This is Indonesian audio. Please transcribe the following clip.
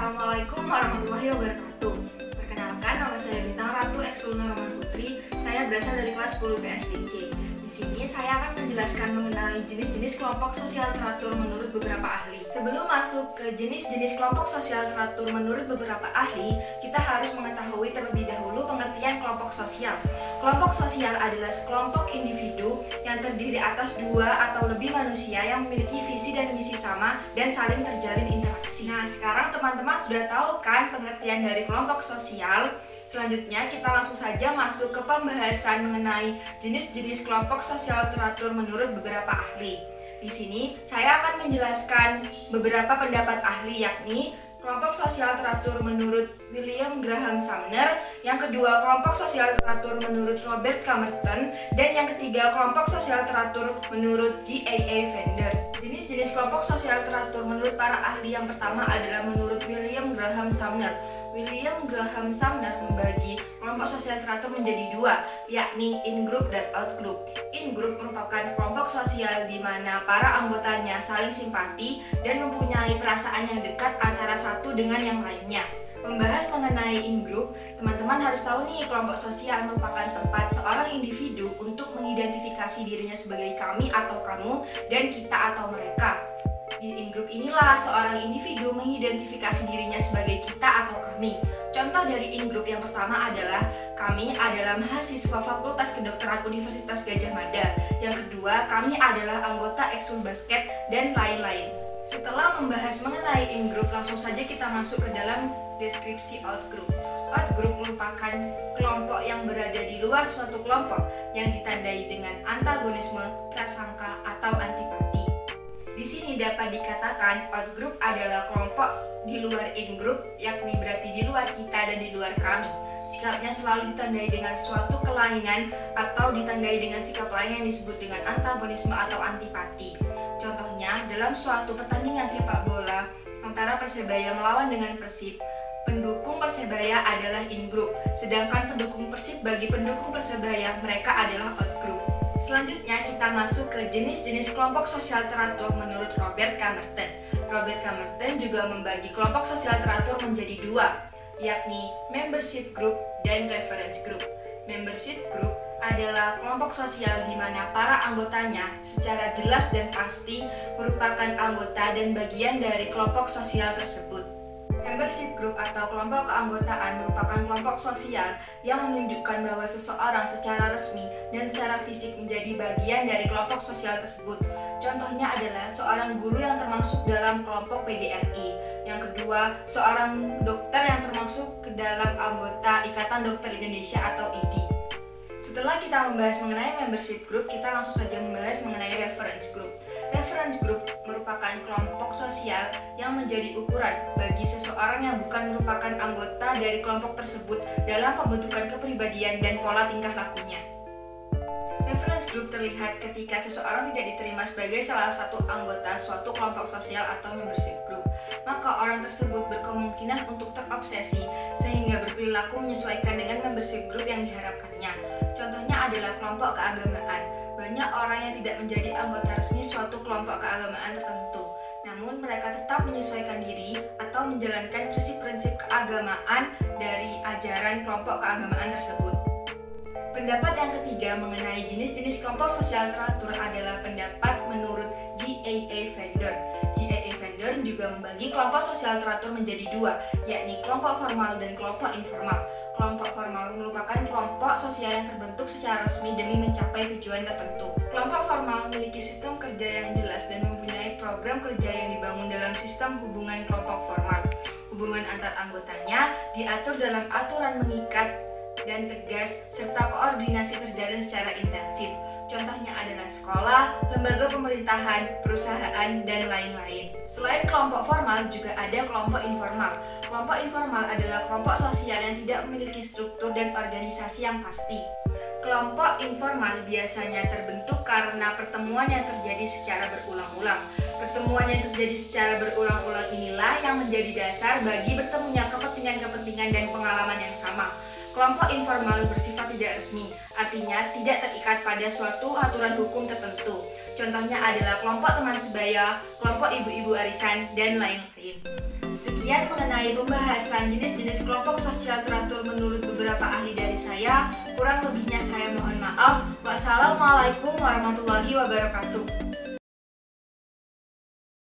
Assalamualaikum warahmatullahi wabarakatuh. Perkenalkan, nama saya Bintang Ratu Exulna Roman Putri. Saya berasal dari kelas 10 PSDC. Di sini saya akan menjelaskan mengenai jenis-jenis kelompok sosial teratur menurut beberapa ahli. Sebelum masuk ke jenis-jenis kelompok sosial teratur menurut beberapa ahli, kita harus mengetahui terlebih dahulu pengertian kelompok sosial. Kelompok sosial adalah sekelompok individu yang terdiri atas dua atau lebih manusia yang memiliki visi dan misi sama dan saling terjalin interaksi. Nah, sekarang teman-teman sudah tahu kan pengertian dari kelompok sosial? Selanjutnya kita langsung saja masuk ke pembahasan mengenai jenis-jenis kelompok sosial teratur menurut beberapa ahli. Di sini saya akan menjelaskan beberapa pendapat ahli, yakni kelompok sosial teratur menurut William Graham Sumner, yang kedua kelompok sosial teratur menurut Robert Camerton, dan yang ketiga kelompok sosial teratur menurut G.A.A. Fender. Jenis-jenis kelompok sosial teratur menurut para ahli yang pertama adalah menurut William Graham Sumner. William Graham Sumner membagi kelompok sosial teratur menjadi dua, yakni in-group dan out-group. In-group merupakan kelompok sosial di mana para anggotanya saling simpati dan mempunyai perasaan yang dekat antara satu dengan yang lainnya. Membahas mengenai in-group, teman-teman harus tahu nih, kelompok sosial merupakan tempat seorang individu untuk mengidentifikasi dirinya sebagai kami atau kamu dan kita atau mereka. Di in-group inilah seorang individu mengidentifikasi dirinya sebagai kita atau kami. Contoh dari in-group yang pertama adalah kami adalah mahasiswa Fakultas Kedokteran Universitas Gadjah Mada. Yang kedua, kami adalah anggota Eksul Basket dan lain-lain. Setelah membahas mengenai in-group, langsung saja kita masuk ke dalam deskripsi out-group. Out-group merupakan kelompok yang berada di luar suatu kelompok yang ditandai dengan antagonisme, prasangka, atau antipati. Di sini dapat dikatakan out-group adalah kelompok di luar in-group, yakni berarti di luar kita dan di luar kami. Sikapnya selalu ditandai dengan suatu kelainan atau ditandai dengan sikap lain yang disebut dengan antagonisme atau antipati. Contohnya, dalam suatu pertandingan sepak bola antara Persebaya melawan dengan Persib, pendukung Persebaya adalah in-group, sedangkan pendukung Persib bagi pendukung Persebaya mereka adalah out-group. Selanjutnya kita masuk ke jenis-jenis kelompok sosial teratur menurut Robert Camerton. Robert Camerton juga membagi kelompok sosial teratur menjadi dua, yakni membership group dan reference group. Membership group adalah kelompok sosial di mana para anggotanya secara jelas dan pasti merupakan anggota dan bagian dari kelompok sosial tersebut. Membership group atau kelompok keanggotaan merupakan kelompok sosial yang menunjukkan bahwa seseorang secara resmi dan secara fisik menjadi bagian dari kelompok sosial tersebut. Contohnya adalah seorang guru yang termasuk dalam kelompok PGRI. Yang kedua, seorang dokter yang termasuk ke dalam anggota Ikatan Dokter Indonesia atau IDI. Setelah kita membahas mengenai membership group, kita langsung saja membahas mengenai reference group. Reference group merupakan kelompok sosial yang menjadi ukuran bagi seseorang yang bukan merupakan anggota dari kelompok tersebut dalam pembentukan kepribadian dan pola tingkah lakunya. Reference group terlihat ketika seseorang tidak diterima sebagai salah satu anggota suatu kelompok sosial atau membership group. Maka orang tersebut berkemungkinan untuk terobsesi sehingga berperilaku menyesuaikan dengan membership group yang diharapkannya. Contohnya adalah kelompok keagamaan. Banyak orang yang tidak menjadi anggota resmi suatu kelompok keagamaan tertentu, namun mereka tetap menyesuaikan diri atau menjalankan prinsip-prinsip keagamaan dari ajaran kelompok keagamaan tersebut. Pendapat yang ketiga mengenai jenis-jenis kelompok sosial teratur adalah pendapat menurut G.A.A. Fender. G.A.A. Fender juga membagi kelompok sosial teratur menjadi dua, yakni kelompok formal dan kelompok informal. Kelompok formal merupakan kelompok sosial yang terbentuk secara resmi demi mencapai tujuan tertentu. Kelompok formal memiliki sistem kerja yang jelas dan mempunyai program kerja yang dibangun dalam sistem hubungan kelompok formal. Hubungan antar anggotanya diatur dalam aturan mengikat dan tegas, serta koordinasi terjalin secara intensif. Contohnya adalah sekolah, lembaga pemerintahan, perusahaan, dan lain-lain. Selain kelompok formal, juga ada kelompok informal. Kelompok informal adalah kelompok sosial yang tidak memiliki struktur dan organisasi yang pasti. Kelompok informal biasanya terbentuk karena pertemuan yang terjadi secara berulang-ulang. Pertemuan yang terjadi secara berulang-ulang inilah yang menjadi dasar bagi bertemunya kepentingan-kepentingan dan pengalaman yang sama. Kelompok informal bersifat tidak resmi, artinya tidak terikat pada suatu aturan hukum tertentu. Contohnya adalah kelompok teman sebaya, kelompok ibu-ibu arisan, dan lain-lain. Sekian mengenai pembahasan jenis-jenis kelompok sosial teratur menurut beberapa ahli dari saya. Kurang lebihnya saya mohon maaf. Wassalamualaikum warahmatullahi wabarakatuh.